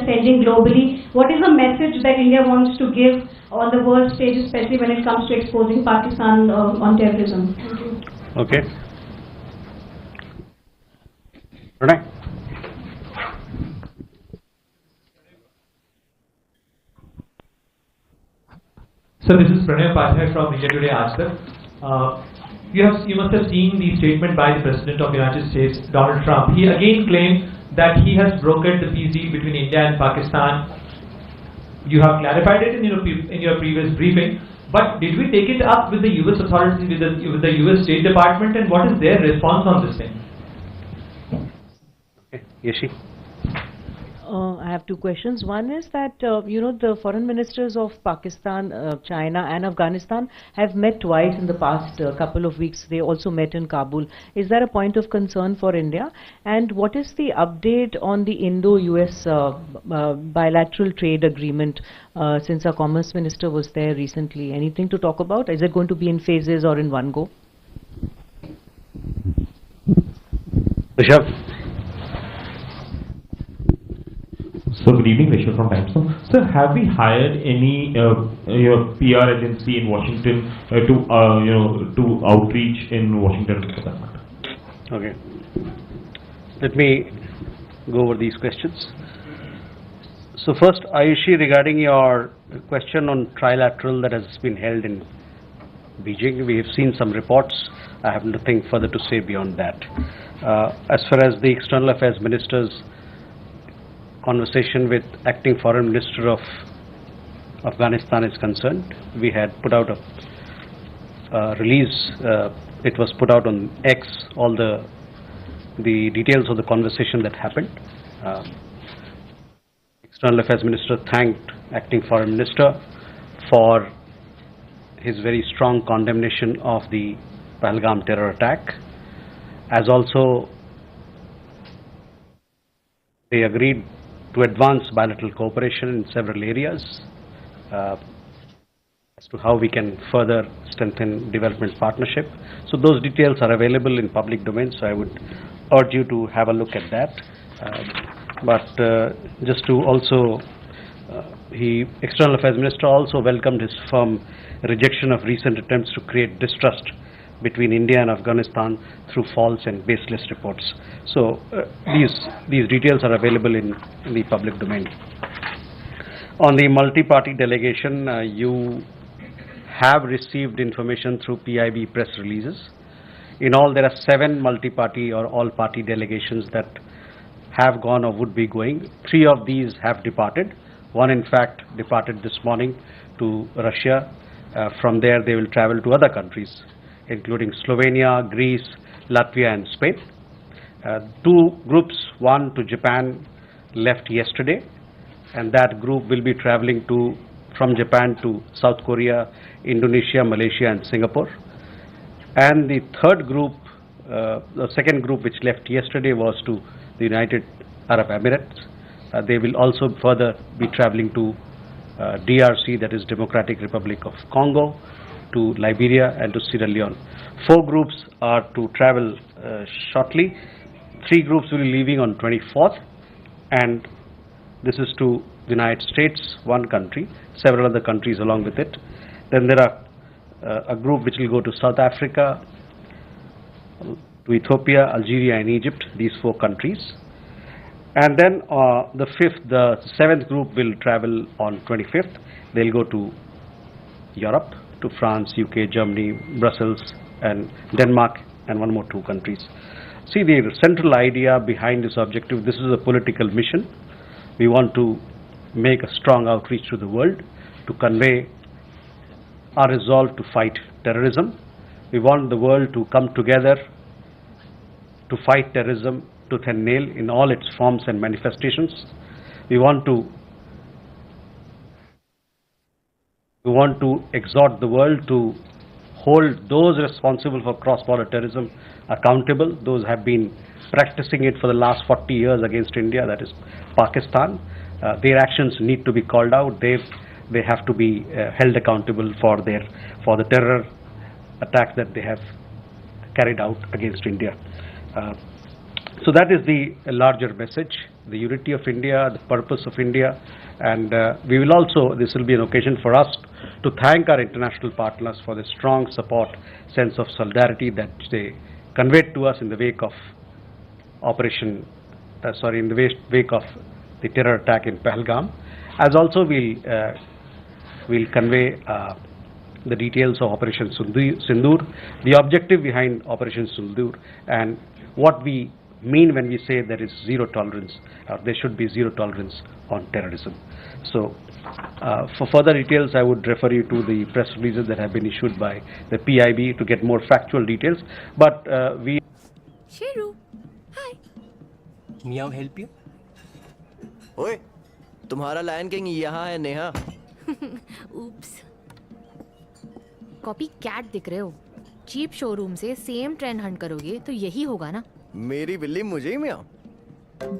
sending globally? What is the message that India wants to give on the world stage, especially when it comes to exposing Pakistan on terrorism? Thank you. Okay. Pranay. So this is Pranay Upadhyay from India Today You must have seen the statement by the President of the United States, Donald Trump. He again claimed that he has brokered the peace deal between India and Pakistan. You have clarified it in your previous briefing, but did we take it up with the US authorities, with the US State Department, and what is their response on this thing? Okay. Yeshi. I have two questions. One is that, the foreign ministers of Pakistan, China and Afghanistan have met twice in the past couple of weeks. They also met in Kabul. Is that a point of concern for India? And what is the update on the Indo-US bilateral trade agreement since our Commerce Minister was there recently? Anything to talk about? Is it going to be in phases or in one go? Rishabh. So good evening, Rishabh from Times. So have we hired any PR agency in Washington to outreach in Washington for that matter? Okay. Let me go over these questions. So first, Ayushi, regarding your question on trilateral that has been held in Beijing, we have seen some reports. I have nothing further to say beyond that. As far as the External Affairs Minister's conversation with Acting Foreign Minister of Afghanistan is concerned, we had put out a release. It was put out on X, all the details of the conversation that happened. External Affairs Minister thanked Acting Foreign Minister for his very strong condemnation of the Pahalgam terror attack, as also they agreed to advance bilateral cooperation in several areas as to how we can further strengthen development partnership. So those details are available in public domain, so I would urge you to have a look at that. Just to also, External Affairs Minister also welcomed his firm rejection of recent attempts to create distrust between India and Afghanistan through false and baseless reports. So these details are available in the public domain. On the multi-party delegation, you have received information through PIB press releases. In all, there are 7 multi-party or all-party delegations that have gone or would be going. 3 of these have departed. One, in fact, departed this morning to Russia. From there, they will travel to other countries, including Slovenia, Greece, Latvia, and Spain. 2 groups, one to Japan, left yesterday, and that group will be traveling from Japan to South Korea, Indonesia, Malaysia, and Singapore. And the third group, the second group which left yesterday, was to the United Arab Emirates. They will also further be traveling to DRC, that is Democratic Republic of Congo, to Liberia, and to Sierra Leone. 4 groups are to travel shortly. 3 groups will be leaving on 24th, and this is to the United States, one country, several other countries along with it. Then there are a group which will go to South Africa, to Ethiopia, Algeria, and Egypt, these 4 countries. And then the 7th group will travel on 25th. They'll go to Europe, to France, UK, Germany, Brussels, and Denmark, and 1 more 2 countries. See, the central idea behind this objective, this is a political mission. We want to make a strong outreach to the world to convey our resolve to fight terrorism. We want the world to come together to fight terrorism tooth and nail in all its forms and manifestations. We want to exhort the world to hold those responsible for cross-border terrorism accountable. Those have been practicing it for the last 40 years against India, that is Pakistan. Their actions need to be called out. They have to be held accountable for the terror attacks that they have carried out against India. So that is the larger message, the unity of India, the purpose of India, and we will also, this will be an occasion for us to thank our international partners for the strong support, sense of solidarity that they conveyed to us in the wake of in the wake of the terror attack in Pahalgam, as also we'll convey the details of Operation Sindoor, the objective behind Operation Sindoor, and what we mean when we say there is zero tolerance, or there should be zero tolerance on terrorism. So, for further details, I would refer you to the press releases that have been issued by the PIB to get more factual details. But we. Sheru, hi. May I help you? ओए, तुम्हारा lion king यहाँ है Neha. Oops. Copy cat दिख रहे हो? Cheap showroom से same trend Hunt करोगे तो यही होगा ना? मेरी बिल्ली मुझे ही मियाँ।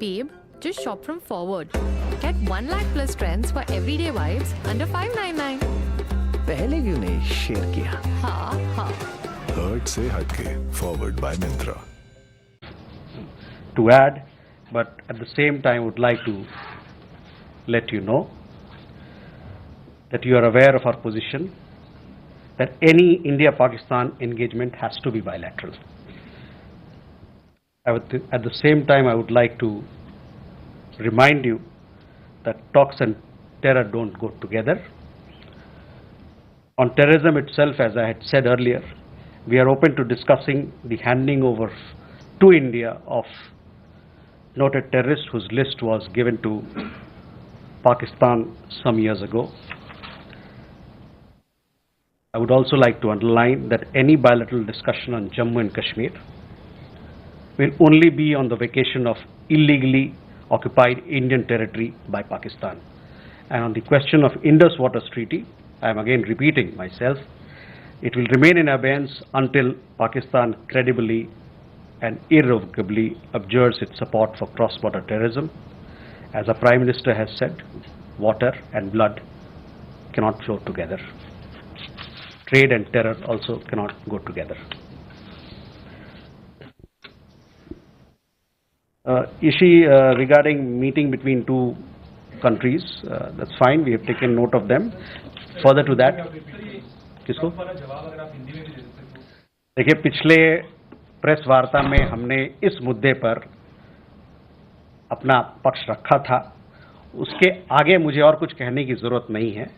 Babe, just shop from Forward. Get 1 lakh plus trends for everyday vibes under 599. पहले क्यों नहीं शेयर किया? हाँ हाँ. हर्ट से हटके forward bye Myntra. To add, but at the same time would like to let you know that you are aware of our position that any India-Pakistan engagement has to be bilateral. At the same time, I would like to remind you that talks and terror don't go together. On terrorism itself, as I had said earlier, we are open to discussing the handing over to India of noted terrorist whose list was given to Pakistan some years ago. I would also like to underline that any bilateral discussion on Jammu and Kashmir will only be on the vacation of illegally occupied Indian territory by Pakistan. And on the question of Indus Waters Treaty, I am again repeating myself, it will remain in abeyance until Pakistan credibly and irrevocably abjures its support for cross-border terrorism. As our Prime Minister has said, water and blood cannot flow together. Trade and terror also cannot go together. Regarding meeting between two countries, that's fine, we have taken note of them. Further to that, किसको? देखिए, पिछले press वार्ता में हमने इस मुद्दे पर अपना पक्ष रखा था। उसके आगे मुझे और कुछ कहने की ज़रूरत नहीं है,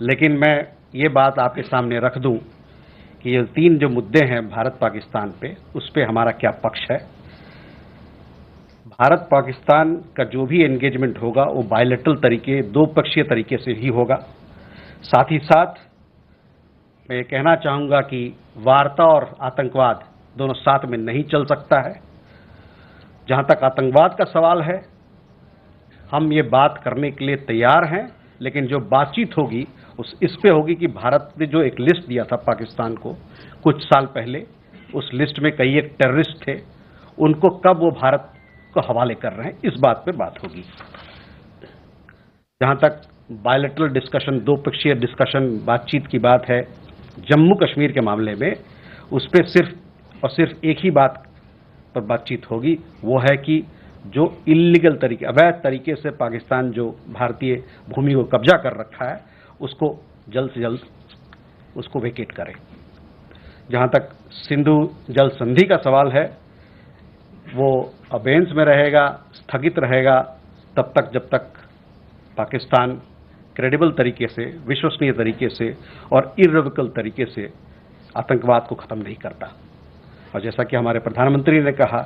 लेकिन मैं ये बात आपके सामने रख दूं कि ये तीन जो मुद्दे हैं भारत पाकिस्तान पे, उस पे हमारा क्या पक्ष है। भारत पाकिस्तान का जो भी एंगेजमेंट होगा वो बायलैटरल तरीके, दो पक्षीय तरीके से ही होगा। साथ ही साथ मैं ये कहना चाहूँगा कि वार्ता और आतंकवाद दोनों साथ में नहीं चल सकता है। जहाँ तक आतंकवाद का सवाल है, हम ये बात करने के लिए तैयार हैं, लेकिन जो बातचीत होगी इस पे होगी कि भारत ने जो एक लिस्ट दिया था पाकिस्तान को कुछ साल पहले, उस लिस्ट में कई एक टेररिस्ट थे, उनको कब वो भारत को हवाले कर रहे हैं, इस बात पे बात होगी। जहाँ तक बायलैटरल डिस्कशन, दो पक्षीय डिस्कशन, बातचीत की बात है जम्मू कश्मीर के मामले में, उस पर सिर्फ और सिर्फ एक ही बात पर बातचीत होगी, वो है कि जो इल्लीगल तरीके, अवैध तरीके से पाकिस्तान जो भारतीय भूमि को कब्जा कर रखा है, उसको जल्द से जल्द उसको वेकेट करें। जहाँ तक सिंधु जल संधि का सवाल है, वो अबेंस में रहेगा, स्थगित रहेगा तब तक जब तक पाकिस्तान क्रेडिबल तरीके से, विश्वसनीय तरीके से और इर्रेवोकेबल तरीके से आतंकवाद को ख़त्म नहीं करता। और जैसा कि हमारे प्रधानमंत्री ने कहा,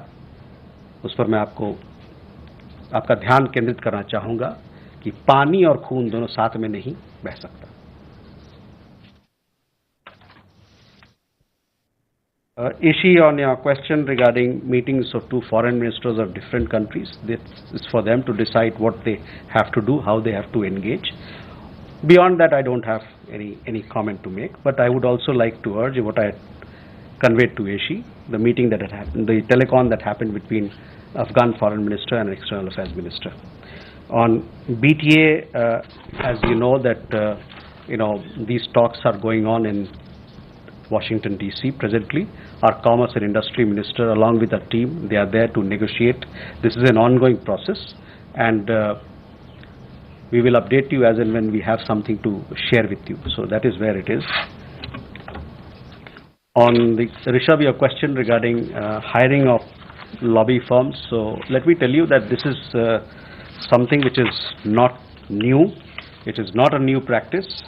उस पर मैं आपका ध्यान केंद्रित करना चाहूँगा कि पानी और खून दोनों साथ में नहीं बह सकता। Ishi, on your question regarding meetings of two foreign ministers of different countries, this is for them to decide what they have to do, how they have to engage. Beyond that, I don't have any comment to make, but I would also like to urge what I had conveyed to Ishi, the meeting that had happened, the telecon that happened between Afghan Foreign Minister and External Affairs Minister. On BTA, as you know that these talks are going on in Washington DC presently. Our Commerce and Industry Minister, along with our team, they are there to negotiate. This is an ongoing process, and we will update you as and when we have something to share with you. So that is where it is. On the Rishabh, your question regarding hiring of lobby firms. So let me tell you that this is something which is not new. It is not a new practice.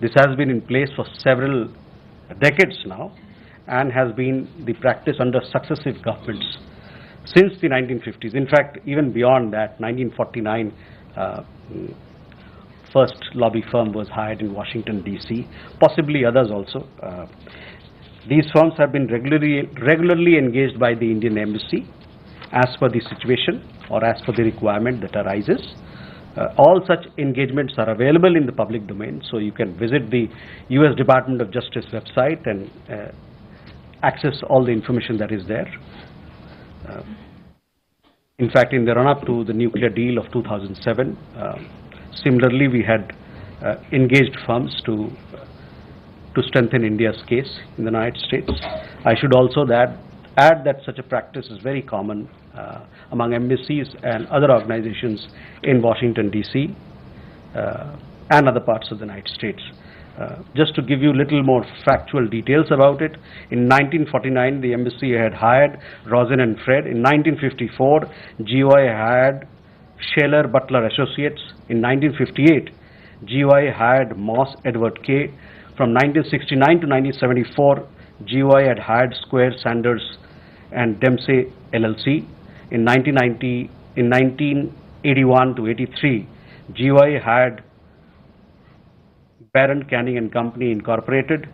This has been in place for several decades now and has been the practice under successive governments since the 1950s. In fact, even beyond that, 1949, first lobby firm was hired in Washington DC, possibly others also. These firms have been regularly engaged by the Indian Embassy as per the situation or as per the requirement that arises. All such engagements are available in the public domain, so you can visit the US Department of Justice website and access all the information that is there. In fact, in the run-up to the nuclear deal of 2007, similarly we had engaged firms to strengthen India's case in the United States. I should also add that such a practice is very common among embassies and other organizations in Washington DC and other parts of the United States. Just to give you a little more factual details about it, in 1949 the embassy had hired Rosen and Fred. In 1954 GOI hired Shaler Butler Associates. In 1958 GOI hired Moss Edward K. From 1969 to 1974 GOI had hired Square Sanders and Dempsey LLC. In 1981 to 83 GOI hired Barron Canning and Company Incorporated.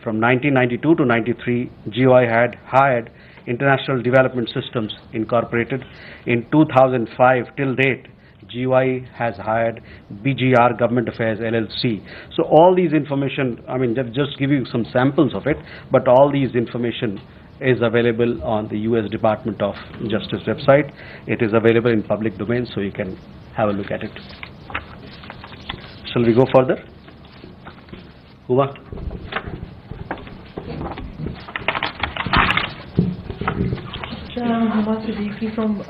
From 1992 to 93 GOI had hired International Development Systems Incorporated. In 2005 till date GOI has hired BGR Government Affairs LLC. So all these information, I mean, just give you some samples of it, but all these information is available on the US Department of Justice website. It is available in public domain, so you can have a look at it. Shall we go further? Huma? Huma Siddiqui from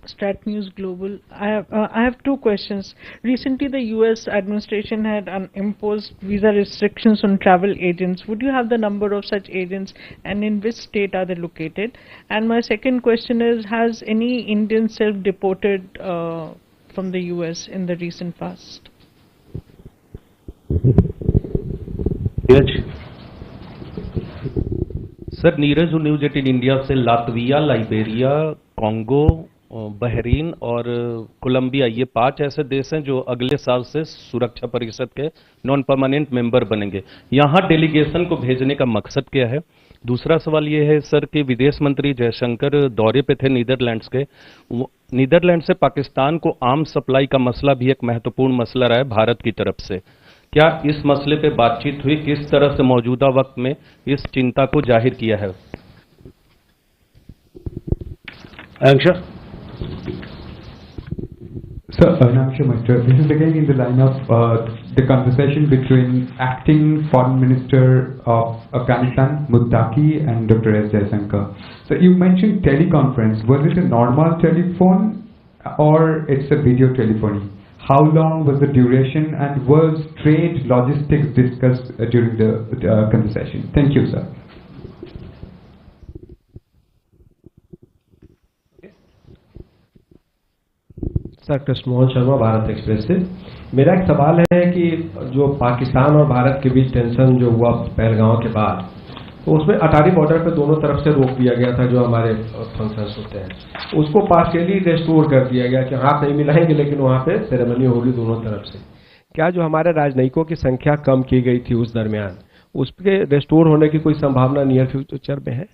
Strat News Global. I have two questions. Recently, the U.S. administration had imposed visa restrictions on travel agents. Would you have the number of such agents, and in which state are they located? And my second question is: has any Indian self-deported from the U.S. in the recent past? Sir Neeraj news 18 India से Latvia, Liberia, Congo, Bahrain और Colombia, ये 5 ऐसे देश हैं जो अगले साल से सुरक्षा परिषद के नॉन परमानेंट मेंबर बनेंगे। यहाँ डेलीगेशन को भेजने का मकसद क्या है? दूसरा सवाल ये है सर कि विदेश मंत्री जयशंकर दौरे पे थे नीदरलैंड्स के। नीदरलैंड से पाकिस्तान को आर्म्स सप्लाई का मसला भी एक महत्वपूर्ण मसला रहा है भारत की तरफ से। क्या इस मसले पे बातचीत हुई? किस तरह से मौजूदा वक्त में इस चिंता को जाहिर किया है? Sir, this is again in the line of the conversation between acting foreign minister of Afghanistan, Muttaqi, and Dr. S. Jaishankar. So you mentioned teleconference. Was it a normal telephone or it's a video telephony? How long was the duration, and was trade logistics discussed during the conversation? Thank you, sir. Sir Krishnamohan Sharma, Bharat express से। मेरा एक सवाल है कि जो पाकिस्तान और भारत के बीच tension जो हुआ पहलगांव के बाद, तो उसमें अटारी बॉर्डर पे दोनों तरफ से रोक दिया गया था, जो हमारे फंक्शंस होते हैं, उसको पार्शियली रेस्टोर कर दिया गया कि हाथ नहीं मिलाएंगे लेकिन वहाँ पे सेरेमनी होगी दोनों तरफ से। क्या जो हमारे राजनयिकों की संख्या कम की गई थी उस दरमियान, उसके रेस्टोर होने की कोई संभावना नियर फ्यूचर में है?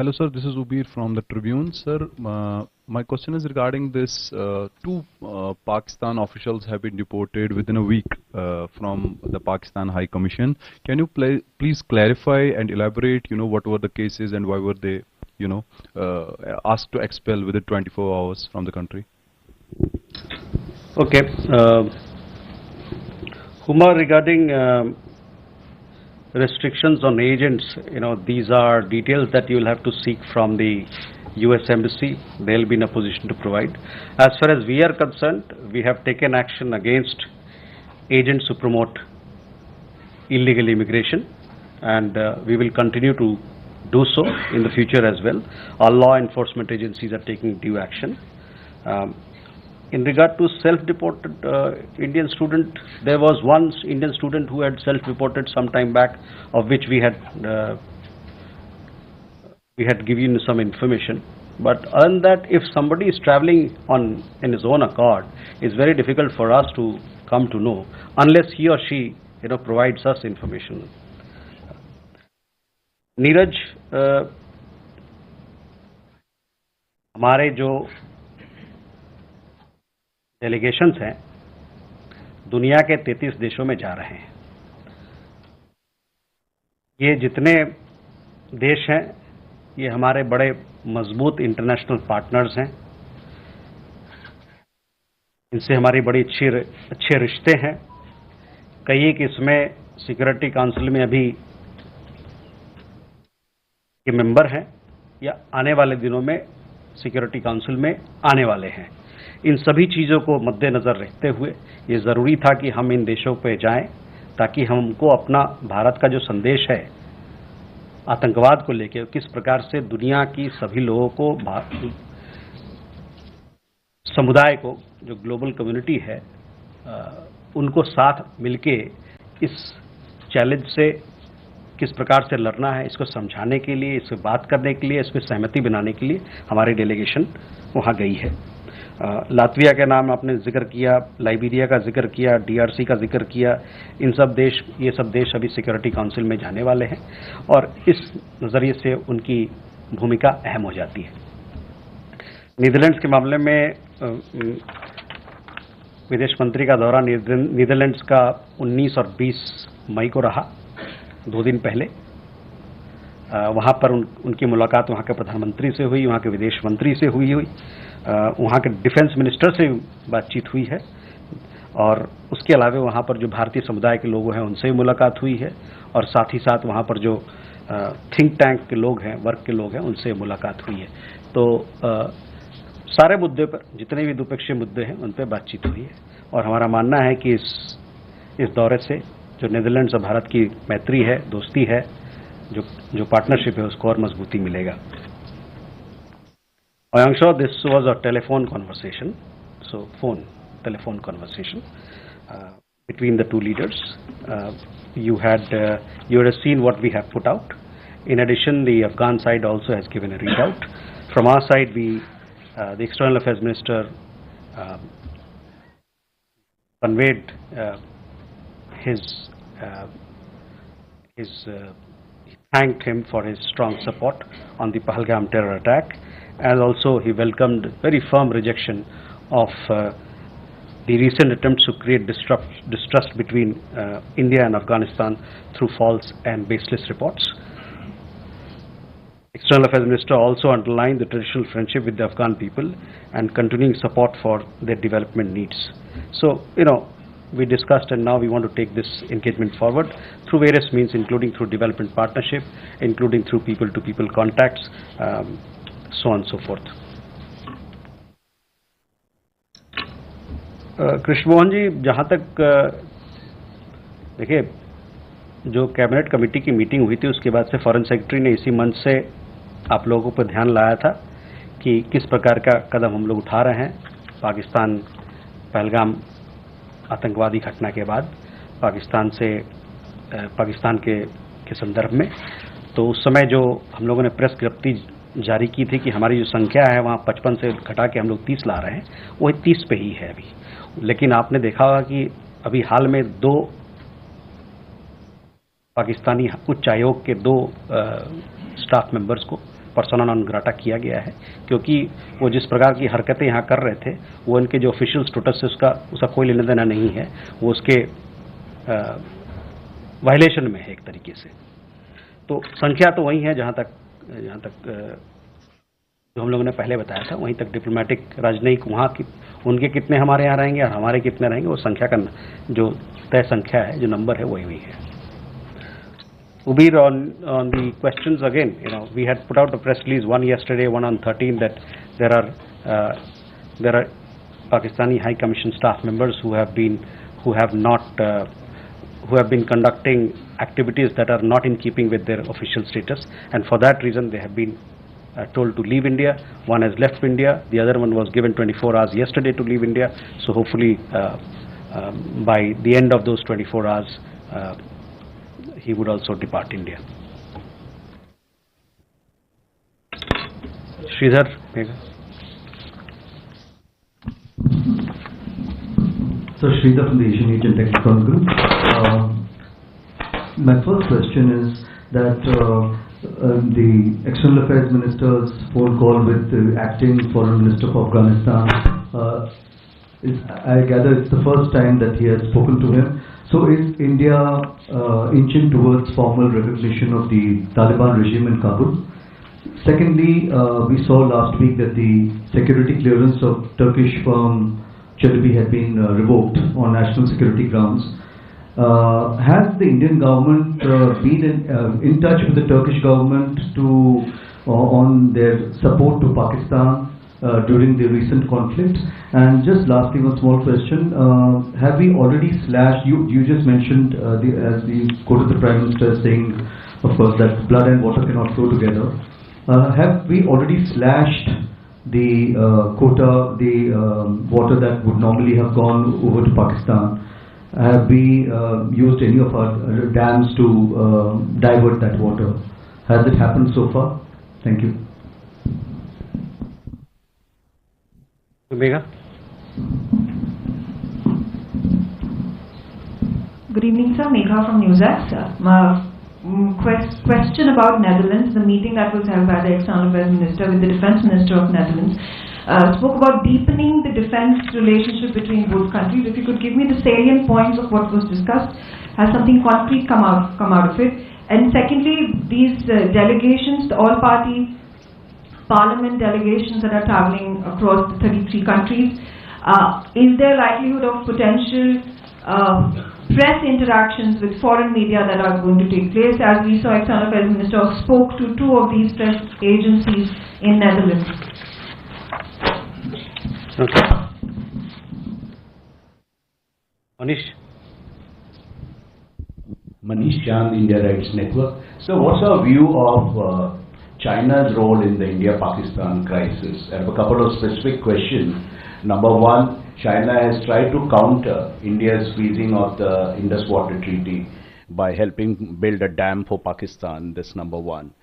Hello sir, this is Ubir from the Tribune. Sir, my question is regarding this. Two Pakistan officials have been deported within a week from the Pakistan High Commission. Can you please clarify and elaborate, what were the cases and why were they, asked to expel within 24 hours from the country? Okay. Huma, regarding restrictions on agents, these are details that you will have to seek from the US Embassy. They will be in a position to provide. As far as we are concerned, we have taken action against agents who promote illegal immigration, and we will continue to do so in the future as well. All law enforcement agencies are taking due action. In regard to self-deported Indian student, there was one Indian student who had self-reported some time back, of which we had given some information. But other than that, if somebody is traveling in his own accord, it's very difficult for us to come to know unless he or she provides us information. Neeraj, हमारे जो delegations हैं दुनिया के 33 देशों में जा रहे हैं. ये जितने देश हैं ये हमारे बड़े मजबूत इंटरनेशनल पार्टनर्स हैं. इनसे हमारी बड़ी अच्छे रिश्ते हैं. कई एक इसमें सिक्योरिटी काउंसिल में अभी के मेंबर हैं या आने वाले दिनों में सिक्योरिटी काउंसिल में आने वाले हैं. इन सभी चीज़ों को मद्देनज़र रखते हुए ये ज़रूरी था कि हम इन देशों पे जाएं ताकि हमको अपना भारत का जो संदेश है आतंकवाद को लेकर, किस प्रकार से दुनिया की सभी लोगों को, समुदाय को, जो ग्लोबल कम्युनिटी है, उनको साथ मिलके इस चैलेंज से किस प्रकार से लड़ना है, इसको समझाने के लिए, इससे बात करने के लिए, इस पर सहमति बनाने के लिए हमारी डेलीगेशन वहाँ गई है. लातविया के नाम आपने जिक्र किया, लाइबेरिया का जिक्र किया, DRC का जिक्र किया. ये सब देश अभी सिक्योरिटी काउंसिल में जाने वाले हैं और इस नज़रिए से उनकी भूमिका अहम हो जाती है. नीदरलैंड्स के मामले में विदेश मंत्री का दौरा नीदरलैंड्स का 19 और 20 मई को रहा, 2 दिन पहले. वहाँ पर उनकी मुलाकात वहाँ के प्रधानमंत्री से हुई, वहाँ के विदेश मंत्री से हुई, वहाँ के डिफेंस मिनिस्टर से बातचीत हुई है और उसके अलावा वहाँ पर जो भारतीय समुदाय के लोग हैं उनसे भी मुलाकात हुई है और साथ ही साथ वहाँ पर जो थिंक टैंक के लोग हैं, वर्क के लोग हैं, उनसे मुलाकात हुई है. तो सारे मुद्दे पर, जितने भी द्विपक्षीय मुद्दे हैं, उन पर बातचीत हुई है और हमारा मानना है कि इस दौरे से जो नीदरलैंड्स और भारत की मैत्री है, दोस्ती है, जो पार्टनरशिप है, उसको और मजबूती मिलेगा. I am sure this was a telephone conversation, telephone conversation between the two leaders. You had seen what we have put out. In addition, the Afghan side also has given a readout. From our side, the External Affairs Minister conveyed he thanked him for his strong support on the Pahalgam terror attack, and also he welcomed very firm rejection of the recent attempts to create distrust between India and Afghanistan through false and baseless reports. External Affairs Minister also underlined the traditional friendship with the Afghan people and continuing support for their development needs. So, we discussed, and now we want to take this engagement forward through various means, including through development partnership, including through people-to-people contacts, so on and so forth. Krishna Mohan ji, जहाँ तक देखिए, जो cabinet committee की meeting हुई थी उसके बाद से फॉरेन सेक्रेटरी ने इसी मंच से आप लोगों पर ध्यान लाया था कि किस प्रकार का कदम हम लोग उठा रहे हैं पाकिस्तान पहलगाम आतंकवादी घटना के बाद पाकिस्तान के संदर्भ में. तो उस समय जो हम लोगों ने प्रेस विज्ञप्ति जारी की थी कि हमारी जो संख्या है वहाँ 55 से घटा के हम लोग 30 ला रहे हैं, वो 30 पे ही है अभी. लेकिन आपने देखा होगा कि अभी हाल में 2 पाकिस्तानी उच्च आयोग के 2 स्टाफ मेंबर्स को पर्सोना नॉन ग्राटा किया गया है, क्योंकि वो जिस प्रकार की हरकतें यहाँ कर रहे थे वो उनके जो ऑफिशियल स्टेटस से उसका कोई लेना देना नहीं है, वो उसके वायलेशन में है एक तरीके से। तो संख्या तो वही है जहाँ तक जो हम लोगों ने पहले बताया था, वहीं तक डिप्लोमेटिक राजनयिक वहाँ की उनके कितने हमारे यहाँ रहेंगे और हमारे कितने रहेंगे, वो संख्या का जो तय संख्या है, जो नंबर है, वही है। Ubir, on the questions again, we had put out a press release, one yesterday, one on 13, that there are Pakistani High Commission staff members who have been conducting activities that are not in keeping with their official status, and for that reason they have been told to leave India. One has left India, the other one was given 24 hours yesterday to leave India. So hopefully by the end of those 24 hours he would also depart India. Sridhar, Megha. So Sridhar from the Asianet and Technical Group. My first question is that the External Affairs Minister's phone call with the acting Foreign Minister of Afghanistan, I gather it's the first time that he has spoken to him. So is India inching towards formal recognition of the Taliban regime in Kabul? Secondly, we saw last week that the security clearance of Turkish firm Çelebi had been revoked on national security grounds. Has the Indian government been in touch with the Turkish government on their support to Pakistan during the recent conflict? And just lastly, one small question: have we already slashed? You just mentioned as we quoted the Prime Minister saying, of course, that blood and water cannot flow together. Have we already slashed the quota, the water that would normally have gone over to Pakistan? Have we used any of our dams to divert that water? Has it happened so far? Thank you. Megha. Good evening, sir. Megha from NewsX. Question about Netherlands. The meeting that was held by the External Affairs Minister with the Defence Minister of Netherlands spoke about deepening the defence relationship between both countries. If you could give me the salient points of what was discussed, has something concrete come out of it? And secondly, these delegations, the all-party parliament delegations that are travelling across the 33 countries, is there likelihood of potential press interactions with foreign media that are going to take place? As we saw, External Affairs Minister spoke to 2 of these press agencies in Netherlands. Okay. Manish. Manish Chand, India Rights Network. So what's our view of China's role in the India-Pakistan crisis? I have a couple of specific questions. Number one, China has tried to counter India's freezing of the Indus Water Treaty by helping build a dam for Pakistan. That's number one.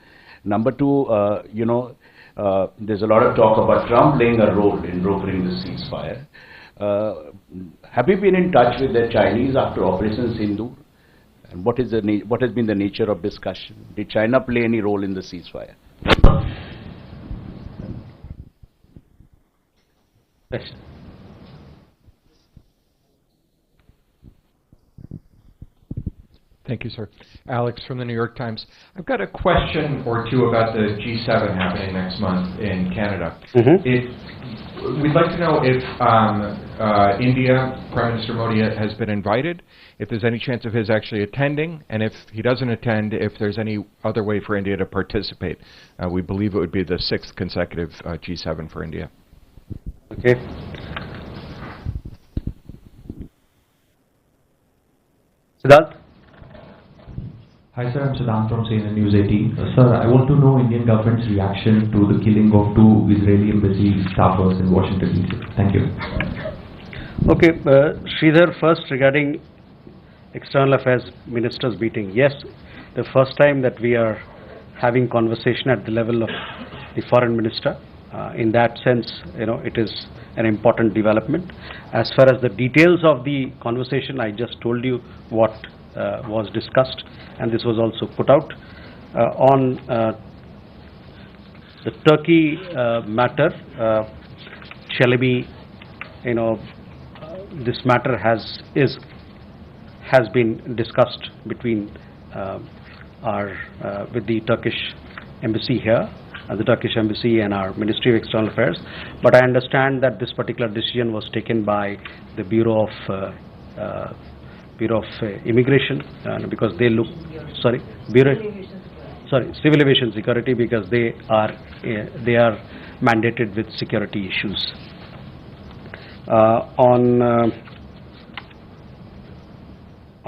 Number two, there's a lot of talk about Trump playing a role in brokering the ceasefire. Have you been in touch with the Chinese after Operation Sindoor? And what has been the nature of discussion? Did China play any role in the ceasefire? Yes. Thank you, sir. Alex from the New York Times. I've got a question or two about the G7 happening next month in Canada. We'd like to know if India, Prime Minister Modi has been invited, if there's any chance of his actually attending, and if he doesn't attend, if there's any other way for India to participate. We believe it would be the 6th consecutive G7 for India. Okay. Siddharth? Hi sir, I'm Siddharth from CNN News 18. Sir, I want to know Indian government's reaction to the killing of 2 Israeli embassy staffers in Washington DC. Thank you. Okay, Sridhar, first regarding External Affairs Ministers meeting. Yes, the first time that we are having conversation at the level of the Foreign Minister. In that sense, it is an important development. As far as the details of the conversation, I just told you what was discussed, and this was also put out. On the Turkey matter, Chelemi, this matter has been discussed between with the Turkish embassy here, the Turkish embassy and our Ministry of External Affairs. But I understand that this particular decision was taken by the Bureau of Immigration, because they look, Civil Aviation Security, because they are mandated with security issues. On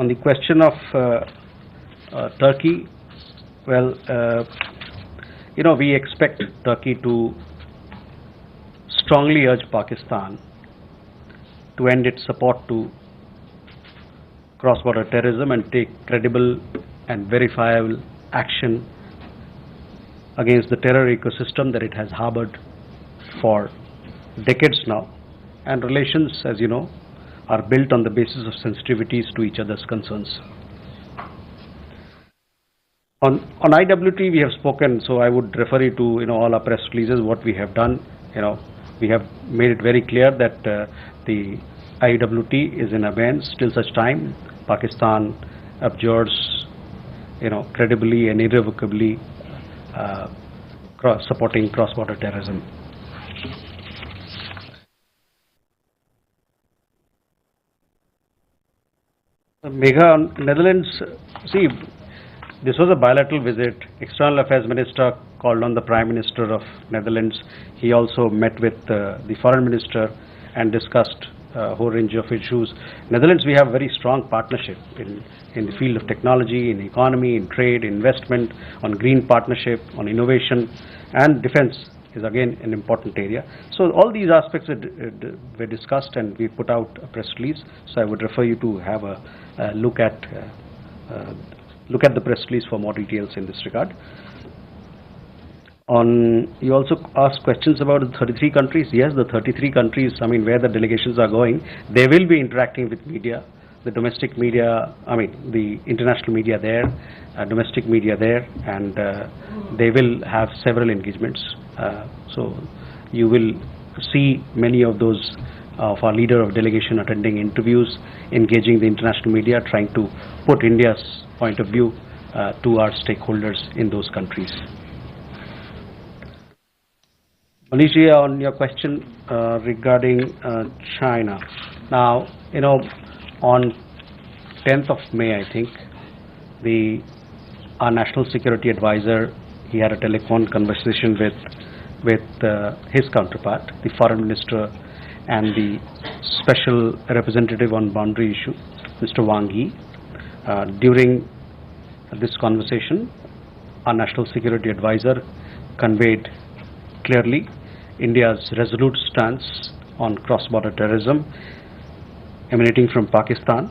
the question of Turkey, well, we expect Turkey to strongly urge Pakistan to end its support to cross-border terrorism and take credible and verifiable action against the terror ecosystem that it has harbored for decades now. And relations, as you know, are built on the basis of sensitivities to each other's concerns. On IWT we have spoken, so I would refer you to all our press releases, what we have done. We have made it very clear that the IWT is in abeyance till such time Pakistan abjures credibly and irrevocably supporting cross-border terrorism. Megha, on Netherlands, see, this was a bilateral visit. External Affairs Minister called on the Prime Minister of Netherlands. He also met with the Foreign Minister and discussed a whole range of issues. Netherlands, we have a very strong partnership in the field of technology, in economy, in trade, investment, on green partnership, on innovation, and defense is again an important area. So all these aspects were discussed and we put out a press release. So I would refer you to have a look at the press release for more details in this regard. You also asked questions about the 33 countries. Yes, the 33 countries, where the delegations are going, they will be interacting with media, the domestic media, the international media there, domestic media there, and they will have several engagements. So you will see many of those of our leader of delegation attending interviews, engaging the international media, trying to put India's point of view to our stakeholders in those countries. Malaysia, on your question regarding China. Now, on 10th of May, I think, our National Security Advisor, he had a telephone conversation with his counterpart, the Foreign Minister and the Special Representative on Boundary Issue, Mr. Wang Yi. During this conversation, our National Security Advisor conveyed clearly India's resolute stance on cross-border terrorism emanating from Pakistan,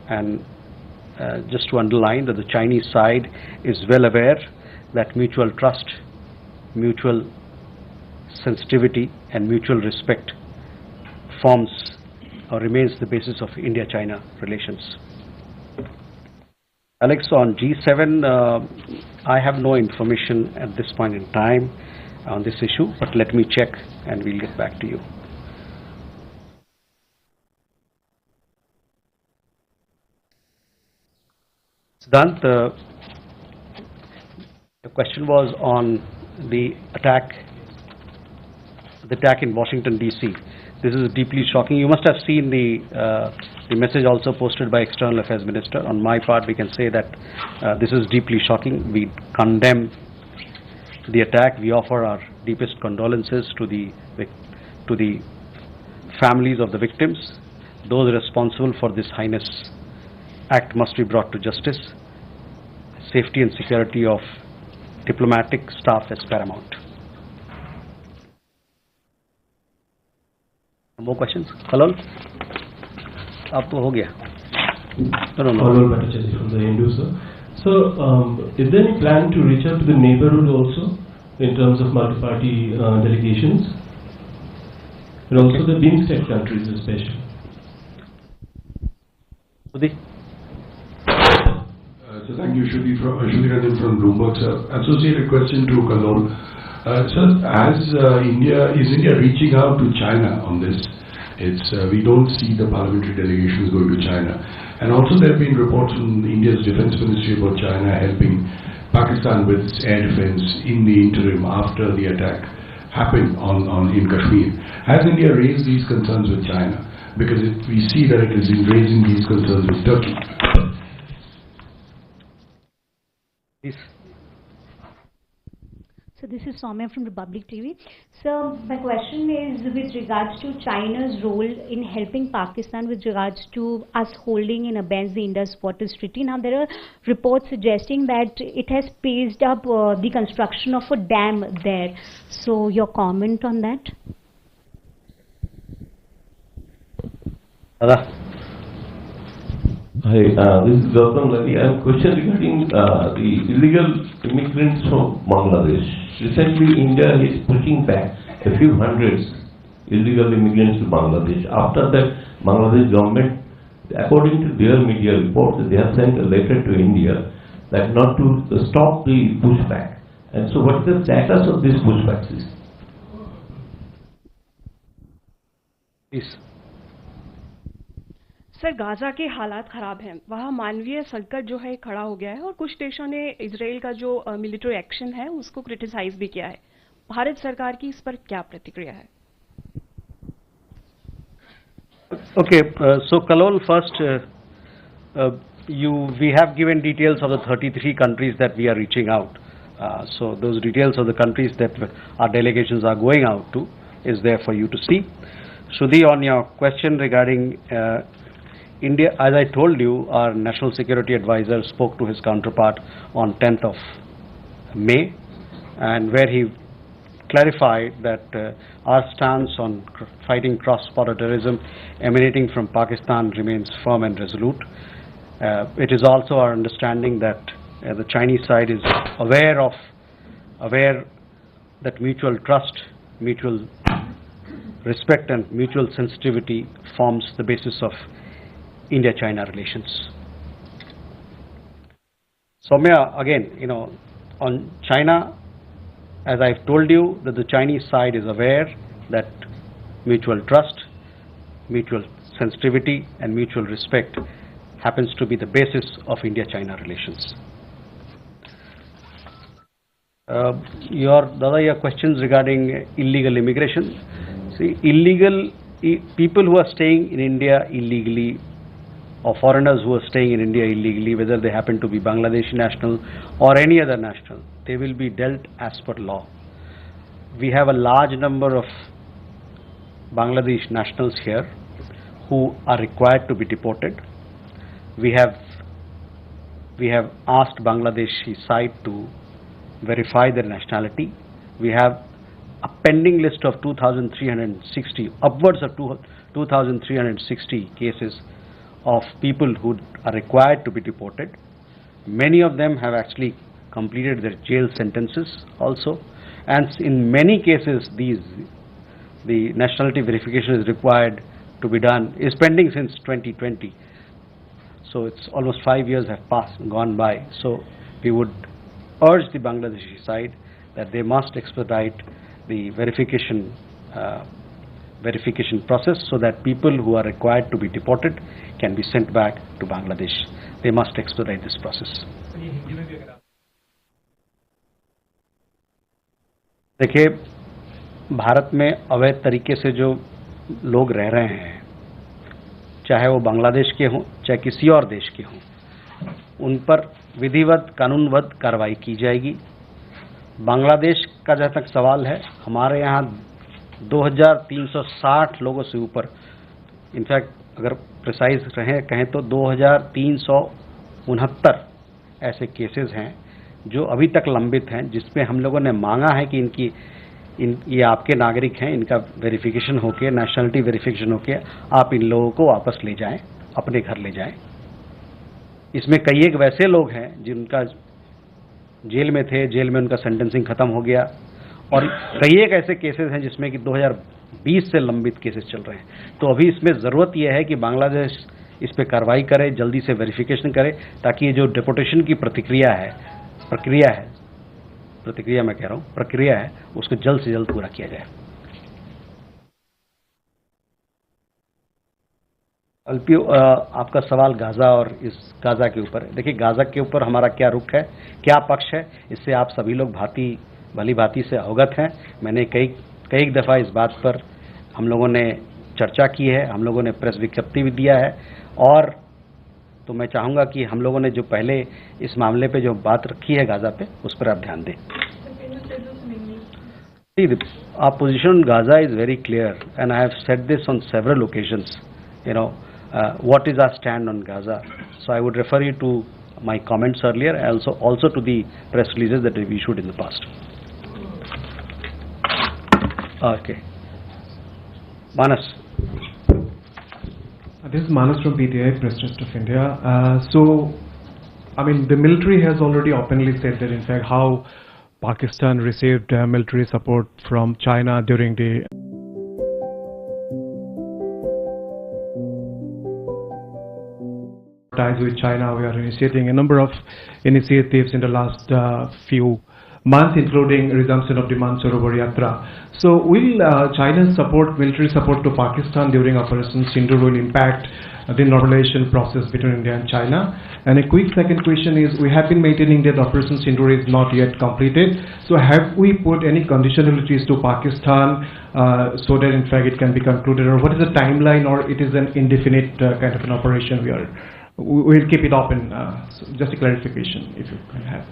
and just to underline that the Chinese side is well aware that mutual trust, mutual sensitivity and mutual respect forms or remains the basis of India-China relations. Alex, on G7, I have no information at this point in time on this issue, but let me check and we'll get back to you. Siddhant, the question was on the attack in Washington DC. This is deeply shocking. You must have seen the message also posted by External Affairs Minister. On my part, we can say that this is deeply shocking. We condemn the attack. We offer our deepest condolences to the families of the victims. Those responsible for this heinous act must be brought to justice. Safety and security of diplomatic staff is paramount. More questions? Hello? Aap to ho gaya. No. From the Hindu, sir. So, is there any plan to reach out to the neighborhood also in terms of multi-party delegations? And also the BIMSTEC countries especially? So thank you, Shruti Ranjan from Bloomberg, sir. Associated question to Kallol. So, as is India reaching out to China on this? We don't see the parliamentary delegations going to China. And also there have been reports from India's defense ministry about China helping Pakistan with its air defense in the interim after the attack happened in Kashmir. Has India raised these concerns with China? Because we see that it is in raising these concerns with Turkey. Please. So this is Soumya from Republic TV. So my question is with regards to China's role in helping Pakistan with regards to us holding in abeyance the Indus Waters Treaty. Now there are reports suggesting that it has paced up the construction of a dam there. So your comment on that? Hi, this is Gautam Lali. I have a question regarding the illegal immigrants from Bangladesh. Recently, India is pushing back a few hundreds illegal immigrants to Bangladesh. After that, Bangladesh government, according to their media reports, they have sent a letter to India that not to stop the pushback. And so, what is the status of this pushback system? Please. Sir Gaza के हालात खराब हैं, वहाँ मानवीय संकट जो है खड़ा हो गया है और कुछ देशों ने इजराइल का जो मिलिट्री एक्शन है उसको क्रिटिसाइज भी किया है। भारत सरकार की इस पर क्या प्रतिक्रिया है? Okay, so Kalol, first we have given details of the 33 countries that we are reaching out. So those details of the countries that our delegations are going out to is there for you to see. Shruti, on your question regarding India, as I told you, our National Security Advisor spoke to his counterpart on 10th of May, and where he clarified that our stance on fighting cross-border terrorism emanating from Pakistan remains firm and resolute. It is also our understanding that the Chinese side is aware that mutual trust, mutual respect and mutual sensitivity forms the basis of India-China relations. Soumya, again, on China, as I've told you, that the Chinese side is aware that mutual trust, mutual sensitivity and mutual respect happens to be the basis of India-China relations. Your questions regarding illegal immigration. See, people who are staying in India illegally, or foreigners who are staying in India illegally, whether they happen to be Bangladeshi national or any other national, they will be dealt as per law. We have a large number of Bangladesh nationals here who are required to be deported. We have asked Bangladeshi side to verify their nationality. We have a pending list of 2,360, upwards of 2,360 cases of people who are required to be deported. Many of them have actually completed their jail sentences also, and in many cases the nationality verification is required to be done, is pending since 2020. So it's almost 5 years have gone by. So we would urge the Bangladeshi side that they must expedite the verification process so that people who are required to be deported can be sent back to Bangladesh. They must expedite this process. देखिए, भारत में अवैध तरीके से जो लोग रह रहे हैं, चाहे वो बांग्लादेश के हों, चाहे किसी और देश के हों, उन पर विधिवत कानूनबद्ध कार्रवाई की जाएगी। बांग्लादेश का जहाँ तक सवाल है, हमारे यहाँ 2360 लोगों से ऊपर, इनफैक्ट अगर प्रिसाइज कहें तो 2369 ऐसे केसेस हैं जो अभी तक लंबित हैं, जिसमें हम लोगों ने मांगा है कि ये आपके नागरिक हैं, इनका वेरिफिकेशन होके, नेशनलिटी वेरिफिकेशन होके आप इन लोगों को वापस ले जाएं, अपने घर ले जाएं। इसमें कई एक वैसे लोग हैं जिनका जेल में थे, जेल में उनका सेंटेंसिंग खत्म हो गया, और कई एक ऐसे केसेस हैं जिसमें कि 2020 से लंबित केसेस चल रहे हैं। तो अभी इसमें ज़रूरत यह है कि बांग्लादेश इस पर कार्रवाई करे, जल्दी से वेरिफिकेशन करे, ताकि ये जो डिपोर्टेशन की प्रक्रिया है, प्रतिक्रिया मैं कह रहा हूँ, प्रक्रिया है, उसको जल्द से जल्द पूरा किया जाए। अल्पियो, आपका सवाल गाजा और इस गाजा के ऊपर है। देखिए, गाजा के ऊपर हमारा क्या रुख है, क्या पक्ष है, इससे आप सभी लोग भली भांति से अवगत हैं। मैंने कई दफ़ा इस बात पर हम लोगों ने चर्चा की है, हम लोगों ने प्रेस विज्ञप्ति भी दिया है, और तो मैं चाहूँगा कि हम लोगों ने जो पहले इस मामले पे जो बात रखी है गाजा पे, उस पर आप ध्यान दें। Our position on Gaza is very clear, and I have said this on several occasions. What is our stand on Gaza? So I would refer you to my comments earlier, also to the press releases that we issued in the past. Okay. Manas. This is Manas from PTI, Press Trust of India. The military has already openly said that, in fact, how Pakistan received military support from China during the ties with China. We are initiating a number of initiatives in the last few months, including resumption of the Mansarovar Yatra. So will China's military support to Pakistan during Operation Sindoor will impact the normalization process between India and China? And a quick second question is, we have been maintaining that Operation Sindoor is not yet completed. So have we put any conditionalities to Pakistan so that in fact it can be concluded, or what is the timeline, or it is an indefinite kind of an operation we'll keep it open? So just a clarification if you can have.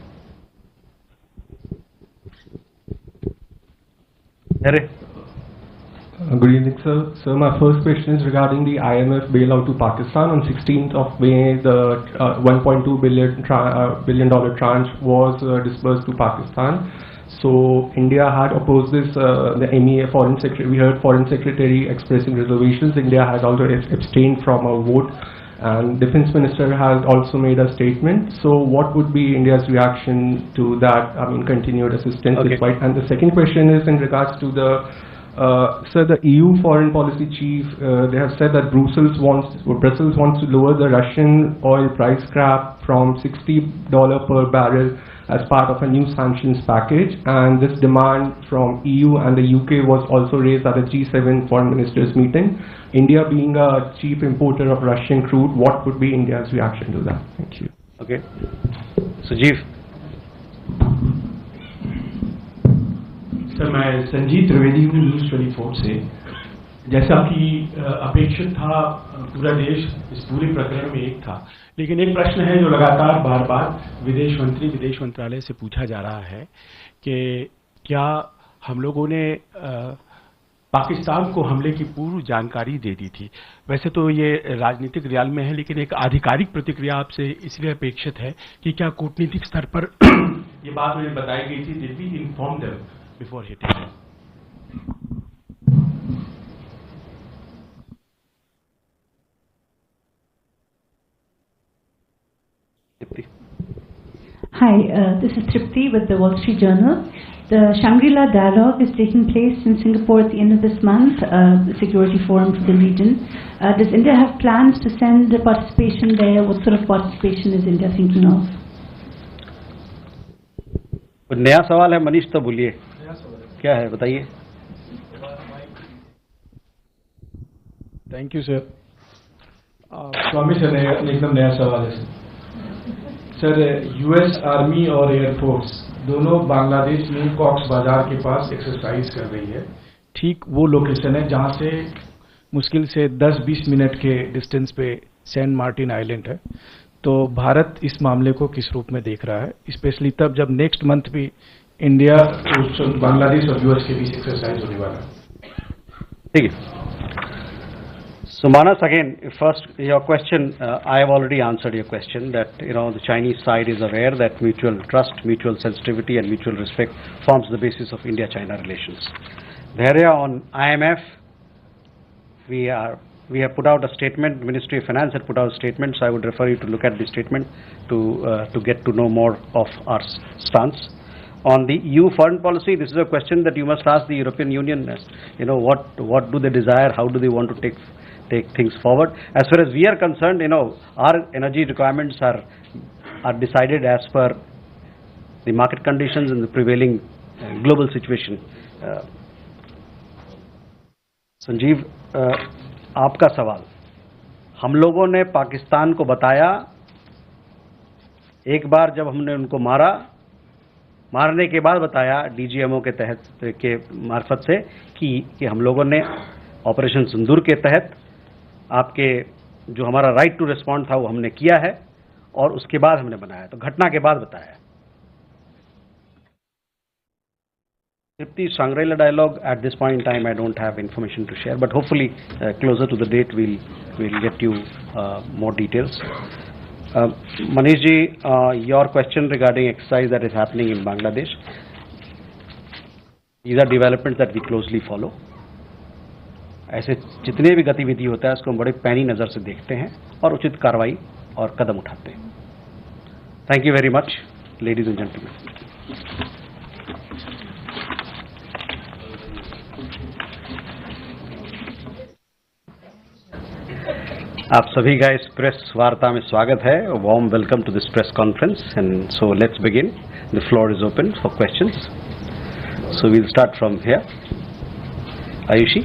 Good evening, sir. Sir, my first question is regarding the IMF bailout to Pakistan. On 16th of May, the $1.2 billion tranche was disbursed to Pakistan. So India had opposed this. The MEA Foreign Secretary, we heard Foreign Secretary expressing reservations. India had also abstained from a vote, and Defense Minister has also made a statement. So what would be India's reaction to that? continued assistance. Okay. And the second question is in regards to the sir, the EU foreign policy chief, they have said that Brussels wants to lower the Russian oil price cap from $60 per barrel as part of a new sanctions package, and this demand from EU and the UK was also raised at the G7 foreign ministers meeting. India being a chief importer of Russian crude, what would be India's reaction to that? Thank you. Okay. Sujeev. Sir, मैं संजीत त्रिवेदी हूँ news 24 से। जैसा कि अपेक्षित था, पूरा देश इस पूरे प्रकरण में एक था, लेकिन एक प्रश्न है जो लगातार बार-बार विदेश मंत्रालय से पूछा जा रहा है कि क्या हम लोगों ने पाकिस्तान को हमले की पूर्व जानकारी दे दी थी। वैसे तो ये राजनीतिक रियाल में है, लेकिन एक आधिकारिक प्रतिक्रिया आपसे इसलिए अपेक्षित है कि क्या कूटनीतिक स्तर पर ये बात उन्हें बताई गई थी, did we inform them before hitting them? Hi, this is Tripti with the Wall Street Journal. The Shangri-La Dialogue is taking place in Singapore at the end of this month, the Security Forum for the region. Does India have plans to send the participation there? What sort of participation is India thinking of? नया सवाल है, मनीष तो बोलिए, क्या है बताइए। Thank you sir. Swami sir, एकदम नया सवाल है सर। यूएस आर्मी और एयरफोर्स दोनों बांग्लादेश में कॉक्स बाजार के पास एक्सरसाइज कर रही है। ठीक वो लोकेशन है जहां से मुश्किल से 10-20 मिनट के डिस्टेंस पे सेंट मार्टिन आइलैंड है। तो भारत इस मामले को किस रूप में देख रहा है, स्पेशली तब जब नेक्स्ट मंथ भी इंडिया, बांग्लादेश और यूएस के बीच एक्सरसाइज होने वाला है। ठीक है। So Manas, again, first your question, I have already answered your question that the Chinese side is aware that mutual trust, mutual sensitivity and mutual respect forms the basis of India-China relations. There on IMF, we have put out a statement, Ministry of Finance had put out a statement, so I would refer you to look at the statement to get to know more of our stance. On the EU foreign policy, this is a question that you must ask the European Union. What do they desire, how do they want to take things forward. As far as we are concerned, our energy requirements are decided as per the market conditions and the prevailing global situation. Sanjeev, आपका सवाल, हम लोगों ने पाकिस्तान को बताया, एक बार जब हमने उनको मारा, मारने के बाद बताया डीजीएमओ के तहत के मार्फत से कि हम लोगों ने ऑपरेशन सिंदूर के तहत आपके जो हमारा राइट टू रिस्पॉन्ड था वो हमने किया है और उसके बाद हमने बनाया, तो घटना के बाद बताया है. Tripti, Shangri-La dialogue, at this point in time I don't have information to share, but hopefully closer to the date we'll get you more details. Manish ji, your question regarding exercise that is happening in Bangladesh, these are developments that we closely follow. ऐसे जितने भी गतिविधि होता है उसको हम बड़े पैनी नज़र से देखते हैं और उचित कार्रवाई और कदम उठाते हैं. Thank you very much, ladies and gentlemen. आप सभी का इस प्रेस वार्ता में स्वागत है. Warm welcome to this press conference and so let's begin. The floor is open for questions. So we'll start from here. Ayushi.